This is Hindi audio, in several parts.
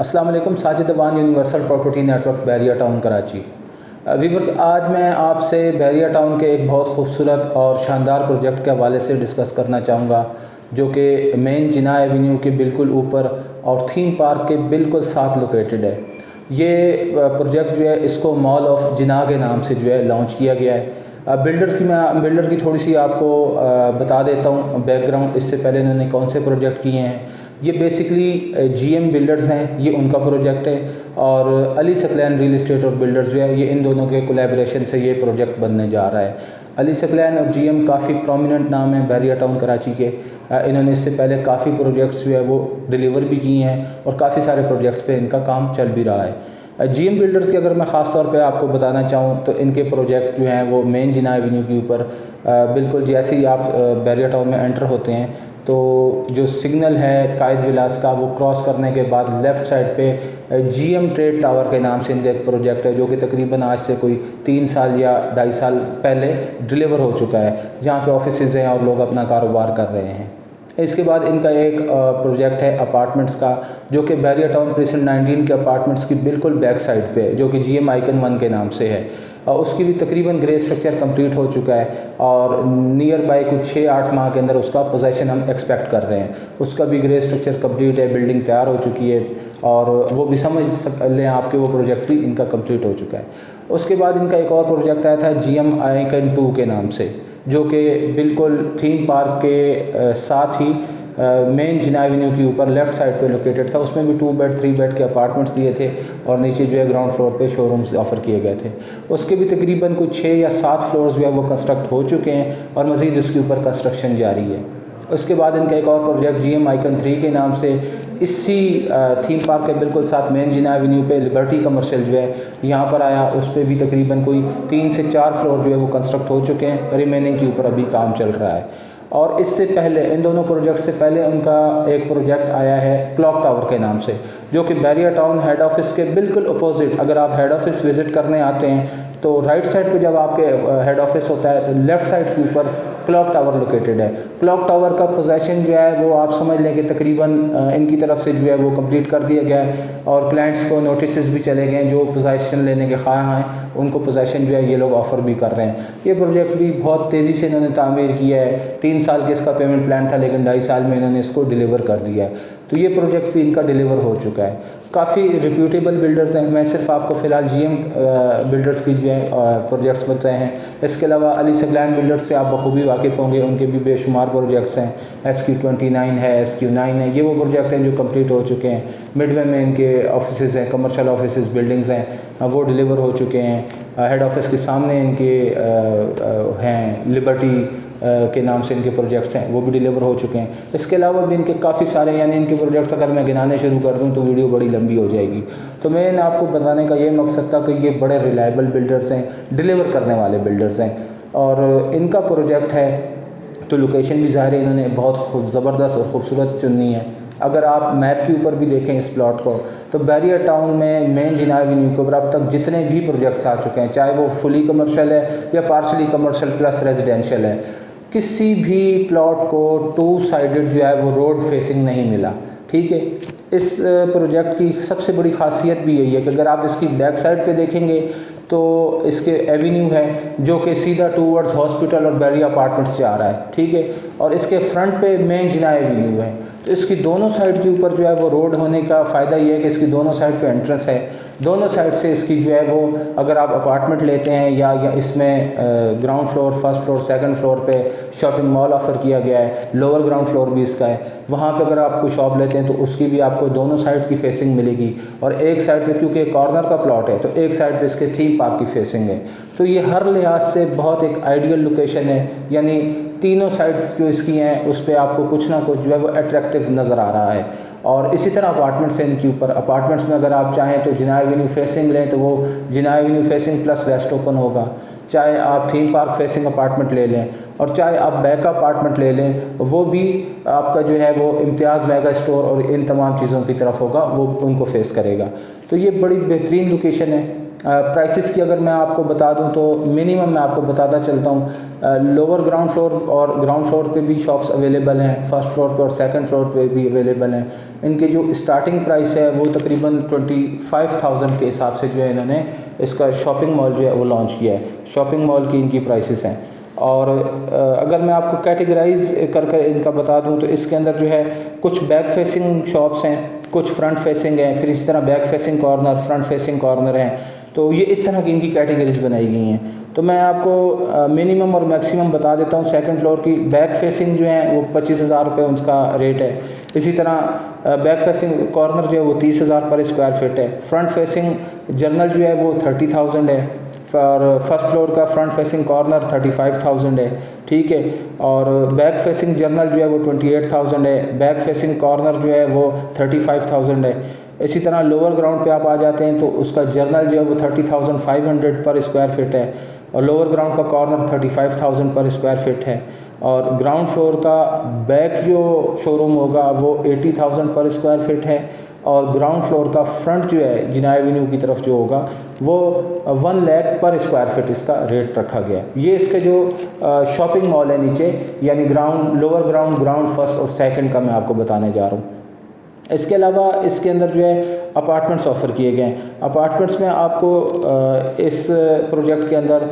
अस्सलाम वालेकुम। Sajid Awan, universal property network, Bahria town Karachi. Viewers, आज मैं आपसे बैरिया टाउन के एक बहुत खूबसूरत और शानदार प्रोजेक्ट के हवाले से डिस्कस करना चाहूँगा, जो कि मेन जिना एवेन्यू के बिल्कुल ऊपर और थीम पार्क के बिल्कुल साथ लोकेटेड है। ये प्रोजेक्ट जो है इसको मॉल ऑफ जिना के नाम से जो है लॉन्च किया गया है। मैं बिल्डर की थोड़ी सी आपको बता देता हूँ बैकग्राउंड, इससे पहले इन्होंने कौन से प्रोजेक्ट किए हैं। ये बेसिकली जीएम बिल्डर्स हैं, ये उनका प्रोजेक्ट है, और अली सकलैन रियल इस्टेट और बिल्डर्स जो है ये इन दोनों के कोलैबोरेशन से ये प्रोजेक्ट बनने जा रहा है। अली सकलैन और जीएम काफ़ी प्रोमिनेंट नाम है बैरिया टाउन कराची के। इन्होंने इससे पहले काफ़ी प्रोजेक्ट्स जो है वो डिलीवर भी किए हैं और काफ़ी सारे प्रोजेक्ट्स पे इनका काम चल भी रहा है। जीएम बिल्डर्स की अगर मैं ख़ास तौर पे आपको बताना चाहूँ तो इनके प्रोजेक्ट जो हैं वो मेन जिना एवेन्यू के ऊपर बिल्कुल जैसे ही आप बैरिया टाउन में एंटर होते हैं तो जो सिग्नल है कायद विलास का, वो क्रॉस करने के बाद लेफ़्ट साइड पे जीएम ट्रेड टावर के नाम से इनका एक प्रोजेक्ट है, जो कि तकरीबन आज से कोई 3 साल या 2.5 साल पहले डिलीवर हो चुका है, जहाँ पे ऑफिसेज़ हैं और लोग अपना कारोबार कर रहे हैं। इसके बाद इनका एक प्रोजेक्ट है अपार्टमेंट्स का, जो कि बैरिया टाउन प्रीसेंट 19 के अपार्टमेंट्स की बिल्कुल बैक साइड पे है, जो कि जीएम आइकन 1 के नाम से है। उसकी भी तकरीबन ग्रे स्ट्रक्चर कंप्लीट हो चुका है और नियर बाय कुछ 6-8 माह के अंदर उसका पोजेसन हम एक्सपेक्ट कर रहे हैं। उसका भी ग्रे स्ट्रक्चर कंप्लीट है, बिल्डिंग तैयार हो चुकी है और वो भी समझ लें आपके वो प्रोजेक्ट भी इनका कंप्लीट हो चुका है। उसके बाद इनका एक और प्रोजेक्ट आया था जीएम आइकन 2 के नाम से, जो कि बिल्कुल थीम पार्क के साथ ही मेन जिना एवेन्यू के ऊपर लेफ़्ट साइड पे लोकेटेड था। उसमें भी 2 बेड 3 बेड के अपार्टमेंट्स दिए थे और नीचे जो है ग्राउंड फ्लोर पे शोरूम्स ऑफ़र किए गए थे। उसके भी तकरीबन कुछ 6 या 7 फ्लोर्स जो है वो कंस्ट्रक्ट हो चुके हैं और मज़ीद उसके ऊपर कंस्ट्रक्शन जारी है। उसके बाद इनका एक और प्रोजेक्ट जीएम आइकन 3 के नाम से इसी थीम पार्क के बिल्कुल साथ मेन जिना एवेन्यू पे लिबर्टी कमर्शियल जो है यहाँ पर आया, उस पर भी तकरीबन कोई 3 से 4 फ्लोर जो है वो कंस्ट्रक्ट हो चुके हैं, रिमेनिंग के ऊपर अभी काम चल रहा है। और इससे पहले इन दोनों प्रोजेक्ट से पहले उनका एक प्रोजेक्ट आया है क्लॉक टावर के नाम से, जो कि बैरिया टाउन हेड ऑफिस के बिल्कुल अपोजिट, अगर आप हेड ऑफिस विज़िट करने आते हैं तो राइट साइड पे जब आपके हेड ऑफिस होता है तो लेफ़्ट साइड के ऊपर क्लॉक टावर लोकेटेड है। क्लॉक टावर का पोजेसन जो है वो आप समझ लें कि तकरीबन इनकी तरफ से जो है वो कंप्लीट कर दिया गया है और क्लाइंट्स को नोटिस भी चले गए हैं, जो पोजेसन लेने के ख्वाह हैं उनको पोजेसन जो है ये लोग ऑफ़र भी कर रहे हैं। ये प्रोजेक्ट भी बहुत तेज़ी से इन्होंने तामीर किया है। 3 साल के इसका पेमेंट प्लान था, लेकिन 2.5 साल में इन्होंने इसको डिलीवर कर दिया है। तो ये प्रोजेक्ट भी इनका डिलीवर हो चुका है। काफ़ी रिप्यूटेबल बिल्डर्स हैं। मैं सिर्फ आपको फ़िलहाल जीएम बिल्डर्स की जो है प्रोजेक्ट्स बताए हैं। इसके अलावा अली सकलैन बिल्डर्स से आप बखूबी वाकिफ़ होंगे, उनके भी बेशुमार प्रोजेक्ट्स हैं। SQ29 है, SQ9 है, ये वो प्रोजेक्ट हैं जो कंप्लीट हो चुके हैं। मिडवे में इनके ऑफिसेज़ हैं, कमर्शियल ऑफिसेज़ बिल्डिंग्स हैं, वो डिलीवर हो चुके हैं। हेड ऑफिस के सामने इनके हैं लिबर्टी के नाम से इनके प्रोजेक्ट्स हैं, वो भी डिलीवर हो चुके हैं। इसके अलावा भी इनके काफ़ी सारे यानी इनके प्रोजेक्ट्स अगर मैं गिनाने शुरू कर दूं तो वीडियो बड़ी लंबी हो जाएगी। तो मैंने आपको बताने का ये मकसद था कि ये बड़े रिलायबल बिल्डर्स हैं, डिलीवर करने वाले बिल्डर्स हैं और इनका प्रोजेक्ट है तो लोकेशन भी ज़ाहिर है इन्होंने बहुत ज़बरदस्त और ख़ूबसूरत चुनी है। अगर आप मैप के ऊपर भी देखें इस प्लॉट को तो बैरिया टाउन में मेन जिना एवेन्यू के ऊपर अब तक जितने भी प्रोजेक्ट्स आ चुके हैं, चाहे वो फुली कमर्शियल है या पार्शली कमर्शियल प्लस रेजिडेंशियल है, किसी भी प्लॉट को 2 साइडेड जो है वो रोड फेसिंग नहीं मिला। ठीक है, इस प्रोजेक्ट की सबसे बड़ी खासियत भी यही है कि अगर आप इसकी बैक साइड पे देखेंगे तो इसके एवेन्यू है जो कि सीधा टूवर्ड्स हॉस्पिटल और बैरिया अपार्टमेंट्स जा रहा है। ठीक है, और इसके फ्रंट पे मेन जिना एवेन्यू है, तो इसकी दोनों साइड के ऊपर जो है वो रोड होने का फ़ायदा ये है कि इसकी दोनों साइड पे एंट्रेंस है। दोनों साइड से इसकी जो है वो अगर आप अपार्टमेंट लेते हैं या इसमें ground floor, first floor, second floor पे शॉपिंग मॉल ऑफ़र किया गया है, लोअर ग्राउंड फ्लोर भी इसका है, वहाँ पे अगर आप कोई शॉप लेते हैं तो उसकी भी आपको दोनों साइड की फेसिंग मिलेगी। और एक साइड पे क्योंकि कॉर्नर का प्लॉट है तो एक साइड पे इसके थीम पार्क की फेसिंग है, तो ये हर लिहाज से बहुत एक आइडियल लोकेशन है। यानी तीनों साइड्स जो इसकी हैं उस पर आपको कुछ ना कुछ जो है वो अट्रैक्टिव नज़र आ रहा है। और इसी तरह अपार्टमेंट्स हैं इनके ऊपर। अपार्टमेंट्स में अगर आप चाहें तो जिना एवेन्यू फेसिंग लें तो वो Jinnah avenue facing plus west open होगा, चाहे आप थीम पार्क फेसिंग अपार्टमेंट ले लें और चाहे आप बैक अपार्टमेंट ले लें, वो भी आपका जो है वो इम्तियाज़ मेगा स्टोर और इन तमाम चीज़ों की तरफ होगा, वो उनको फेस करेगा। तो ये बड़ी बेहतरीन लोकेशन है। प्राइसेस की अगर मैं आपको बता दूं तो मिनिमम मैं आपको बताता चलता हूं, लोअर ग्राउंड फ्लोर और ग्राउंड फ्लोर पे भी शॉप्स अवेलेबल हैं, फर्स्ट फ्लोर पे और सेकंड फ्लोर पे भी अवेलेबल हैं। इनकी जो स्टार्टिंग प्राइस है वो तकरीबन 25,000 के हिसाब से जो है इन्होंने इसका शॉपिंग मॉल जो है वो लॉन्च किया है। शॉपिंग मॉल की इनकी प्राइसेस हैं। और अगर मैं आपको कैटेगराइज करके इनका बता दूं तो इसके अंदर जो है कुछ बैक फेसिंग शॉप्स हैं, कुछ फ्रंट फेसिंग हैं, फिर इसी तरह back facing corner, front facing corner हैं। तो ये इस तरह की इनकी कैटेगरीज बनाई गई हैं। तो मैं आपको मिनिमम और मैक्सिमम बता देता हूँ। सेकंड फ्लोर की बैक फेसिंग जो है वो 25,000 रुपये उनका रेट है। इसी तरह बैक फेसिंग कॉर्नर जो है वो 30,000 पर स्क्वायर फीट है। फ्रंट फेसिंग जर्नल जो है वो 30,000 है और फर्स्ट फ्लोर का फ्रंट फेसिंग कॉर्नर 35,000 है, ठीक है। और बैक फेसिंग जर्नल जो है वो 28,000 है, बैक फेसिंग कॉर्नर जो है वो 35,000 है। इसी तरह लोअर ग्राउंड पे आप आ जाते हैं तो उसका जर्नल जो है वो 30,500 पर स्क्वायर फीट है और लोअर ग्राउंड का कॉर्नर 35,000 पर स्क्वायर फीट है। और ग्राउंड फ्लोर का बैक जो शोरूम होगा वो 80,000 पर स्क्वायर फीट है और ग्राउंड फ्लोर का फ्रंट जो है जिना एवेन्यू की तरफ जो होगा वो 1 लाख पर स्क्वायर फीट इसका रेट रखा गया है। ये इसके जो शॉपिंग मॉल है नीचे, यानी ground, lower ground, ground first और सेकंड का मैं आपको बताने जा रहा हूँ। इसके अलावा इसके अंदर जो है अपार्टमेंट्स ऑफ़र किए गए हैं। अपार्टमेंट्स में आपको इस प्रोजेक्ट के अंदर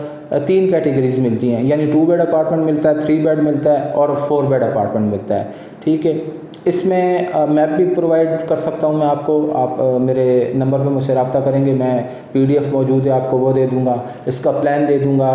3 कैटेगरीज मिलती हैं, यानी 2 बेड अपार्टमेंट मिलता है, 3 बेड मिलता है और 4 बेड अपार्टमेंट मिलता है, ठीक है। इसमें मैप भी प्रोवाइड कर सकता हूं मैं आपको। आप मेरे नंबर पे मुझसे रब्ता करेंगे, मैं PDF मौजूद है, आपको वो दे दूंगा, इसका प्लान दे दूंगा,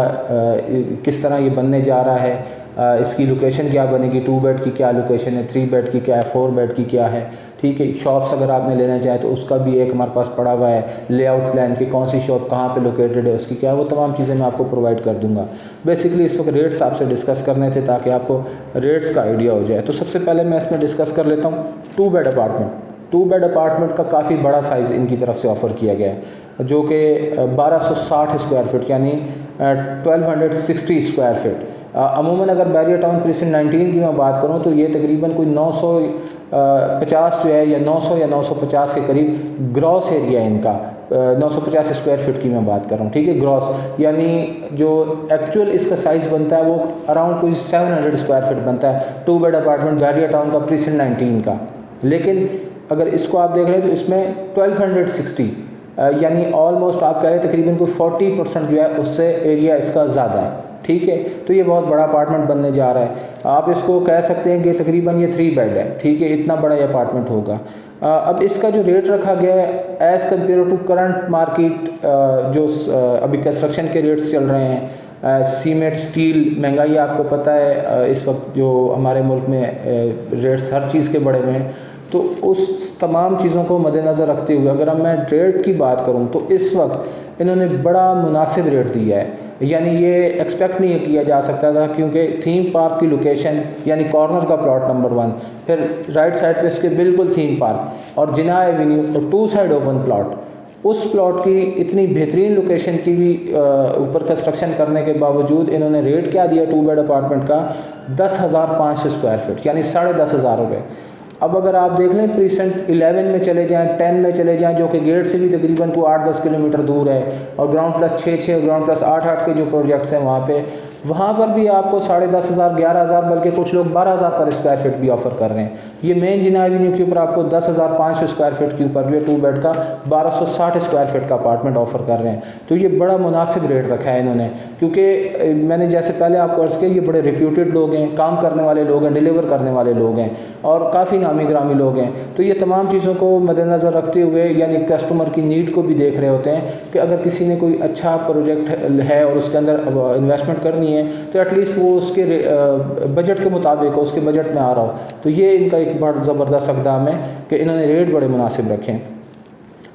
किस तरह ये बनने जा रहा है, इसकी लोकेशन क्या बनेगी, 2 बेड की क्या लोकेशन है, 3 बेड की क्या है, 4 बेड की क्या है, ठीक है। शॉप्स अगर आपने लेना चाहे तो उसका भी एक हमारे पास पड़ा हुआ है लेआउट प्लान कि कौन सी शॉप कहाँ पे लोकेटेड है, उसकी क्या है, वो तमाम चीज़ें मैं आपको प्रोवाइड कर दूंगा। बेसिकली इस वक्त रेट्स आपसे डिस्कस करने थे ताकि आपको रेट्स का आइडिया हो जाए। तो सबसे पहले मैं इसमें डिस्कस कर लेता हूँ 2 बेड अपार्टमेंट। 2 बेड अपार्टमेंट का काफ़ी बड़ा साइज़ इनकी तरफ से ऑफ़र किया गया है, जो कि 1260 स्क्वायर फीट यानी 1260 स्क्वायर फीट। अमूमन अगर बैरियर टाउन प्रीसिंट 19 की मैं बात करूं तो ये तकरीबन कोई 950 जो है या 900 या 950 के करीब ग्रॉस एरिया है इनका। 950 स्क्वायर फीट की मैं बात कर रहा हूँ, ठीक है, ग्रॉस, यानी जो एक्चुअल इसका साइज़ बनता है वो अराउंड कोई 700 स्क्वायर फीट बनता है 2 बेड अपार्टमेंट बैरियर टाउन का प्रीसिंट 19 का। लेकिन अगर इसको आप देख रहे हैं तो इसमें 1260 यानी ऑलमोस्ट आप कह रहे हैं तकरीबन कोई 40% जो है उससे एरिया इसका ज़्यादा है, ठीक है। तो ये बहुत बड़ा अपार्टमेंट बनने जा रहा है। आप इसको कह सकते हैं कि तकरीबन ये 3 बेड है, ठीक है, इतना बड़ा ये अपार्टमेंट होगा। अब इसका जो रेट रखा गया है as compare to current market, जो अभी कंस्ट्रक्शन के रेट्स चल रहे हैं, सीमेंट, स्टील, महंगाई आपको पता है इस वक्त जो हमारे मुल्क में रेट्स हर चीज़ के बढ़े हुए हैं, तो उस तमाम चीज़ों को मद्देनज़र रखते हुए अगर अब मैं रेट की बात करूं तो इस वक्त इन्होंने बड़ा मुनासिब रेट दिया है। यानी ये एक्सपेक्ट नहीं किया जा सकता था, क्योंकि थीम पार्क की लोकेशन यानी कॉर्नर का प्लॉट नंबर 1, फिर राइट साइड पे इसके बिल्कुल थीम पार्क और जिना एवेन्यू और 2 साइड ओपन प्लॉट, उस प्लॉट की इतनी बेहतरीन लोकेशन की भी ऊपर कंस्ट्रक्शन करने के बावजूद इन्होंने रेट क्या दिया 2 बेड अपार्टमेंट का 10,500 स्क्वायर फीट यानी 10,500 रुपये। अब अगर आप देख लें प्रीसेंट 11 में चले जाएं, 10 में चले जाएं, जो कि गेट से भी तकरीबन को 8-10 किलोमीटर दूर है, और ग्राउंड प्लस 6-6 ग्राउंड प्लस 8-8 के जो प्रोजेक्ट्स हैं वहाँ पर भी आपको 10,500, 11,000 बल्कि कुछ लोग 12,000 पर स्क्वायर फीट भी ऑफ़र कर रहे हैं। ये मेन जिना एवेन्यू के ऊपर आपको 10,500 स्क्वायर फीट के ऊपर जो 2 बेड का 1260 स्क्वायर फीट का अपार्टमेंट ऑफ़र कर रहे हैं। तो ये बड़ा मुनासिब रेट रखा है इन्होंने, क्योंकि मैंने जैसे पहले आपको अर्ज़ किया ये बड़े रिप्यूटेड लोग हैं, काम करने वाले लोग हैं, डिलीवर करने वाले लोग हैं और काफ़ी नामी ग्रामी लोग हैं। तो ये तमाम चीज़ों को मद्देनज़र रखते हुए यानी कस्टमर की नीड को भी देख रहे होते हैं कि अगर किसी ने कोई अच्छा प्रोजेक्ट है और उसके अंदर इन्वेस्टमेंट करनी है तो एटलीस्ट वो उसके बजट के मुताबिक हो, उसके बजट में आ रहा हो। तो ये इनका एक बड़ा ज़बरदस्त इक़दाम है कि इन्होंने रेट बड़े मुनासिब रखे हैं।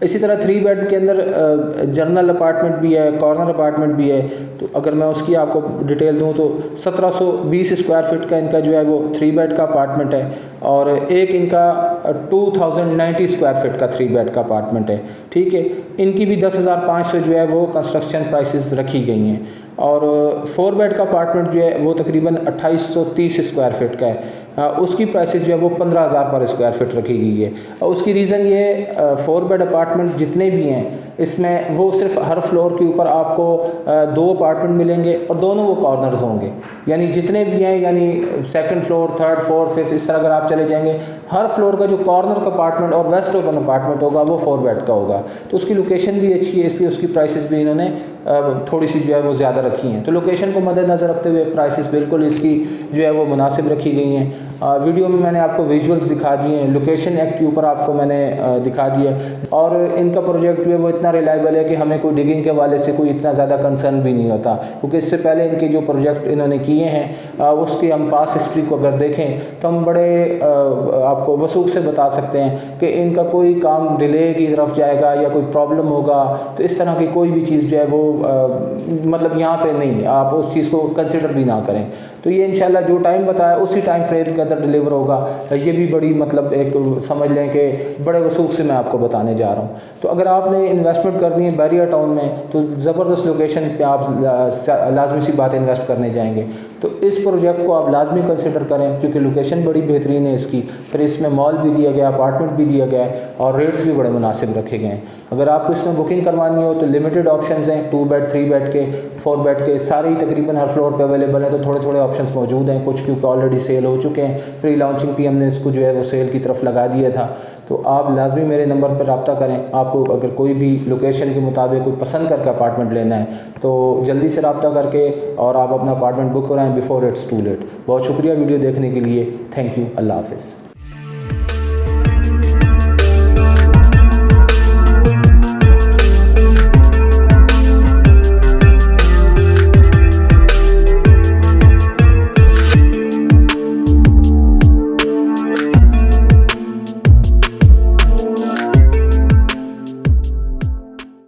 इसी तरह 3 बेड के अंदर जर्नल अपार्टमेंट भी है, कॉर्नर अपार्टमेंट भी है। तो अगर मैं उसकी आपको डिटेल दूं तो 1720 स्क्वायर फीट का इनका जो है वो 3 बेड का अपार्टमेंट है और एक इनका 2090 स्क्वायर फीट का 3 बेड का अपार्टमेंट है, ठीक है। इनकी भी 10,500 जो है वो कंस्ट्रक्शन प्राइसेस रखी गई हैं। और 4 बेड का अपार्टमेंट जो है वो तकरीबन 2830 स्क्वायर फीट का है। उसकी प्राइसेस जो है वो 15,000 पर स्क्वायर फीट रखी गई है। उसकी रीज़न ये 4 बेड अपार्टमेंट जितने भी हैं इसमें वो सिर्फ हर फ्लोर के ऊपर आपको 2 अपार्टमेंट मिलेंगे और दोनों वो कॉर्नर्स होंगे, यानी जितने भी हैं, यानी second floor, third, fourth, fifth, इस तरह अगर आप चले जाएंगे हर फ्लोर का जो कॉर्नर का अपार्टमेंट और वेस्ट ओपन अपार्टमेंट होगा वो 4 बेड का होगा। तो उसकी लोकेशन भी अच्छी है, इसलिए उसकी प्राइसेस भी इन्होंने थोड़ी सी जो है वो ज़्यादा रखी हैं। तो लोकेशन को मद्देनज़र रखते हुए प्राइसेस बिल्कुल इसकी जो है वो मुनासिब रखी गई हैं। वीडियो में मैंने आपको विजुअल्स दिखा दिए हैं, लोकेशन एक्ट के ऊपर आपको मैंने दिखा दिया, और इनका प्रोजेक्ट जो है वो इतना रिलायबल है कि हमें कोई डिगिंग के वाले से कोई इतना ज़्यादा कंसर्न भी नहीं होता, क्योंकि इससे पहले इनके जो प्रोजेक्ट इन्होंने किए हैं उसकी हम पास हिस्ट्री को अगर देखें तो हम बड़े आपको वसूख से बता सकते हैं कि इनका कोई काम डिले की तरफ जाएगा या कोई प्रॉब्लम होगा, तो इस तरह की कोई भी चीज़ जो है वो मतलब यहाँ पे नहीं, आप उस चीज़ को कंसिडर भी ना करें। तो ये इंशाल्लाह जो टाइम बताया उसी टाइम फ्रेम के अंदर डिलीवर होगा। ये भी बड़ी मतलब एक समझ लें कि बड़े वसूख से मैं आपको बताने जा रहा हूँ। तो अगर आपने इन्वेस्टमेंट करनी है बैरिया टाउन में तो ज़बरदस्त लोकेशन पे आप लाजमी सी बात इन्वेस्ट करने जाएंगे, तो इस प्रोजेक्ट को आप लाजमी कंसिडर करें क्योंकि लोकेशन बड़ी बेहतरीन है इसकी, फिर इसमें मॉल भी दिया गया, अपार्टमेंट भी दिया गया है और रेट्स भी बड़े मुनासिब रखे गए हैं। अगर आपको इसमें बुकिंग करवानी हो तो लिमिटेड ऑप्शंस हैं, 2 बेड, 3 बेड के, 4 बेड के, सारे ही तकरीबन हर फ्लोर पे अवेलेबल है। तो थोड़े थोड़े ऑप्शंस मौजूद हैं, कुछ क्योंकि ऑलरेडी सेल हो चुके हैं, प्री लॉन्चिंग भी हमने इसको जो है वो सेल की तरफ लगा दिया था। तो आप लाजमी मेरे नंबर पर रब्ता करें। आपको अगर कोई भी लोकेशन के मुताबिक कोई पसंद करके अपार्टमेंट लेना है तो जल्दी से रब्ता करके और आप अपना अपार्टमेंट बुक कराएं बिफोर इट्स टू लेट। बहुत शुक्रिया वीडियो देखने के लिए, थैंक यू, अल्लाह हाफ़िज़।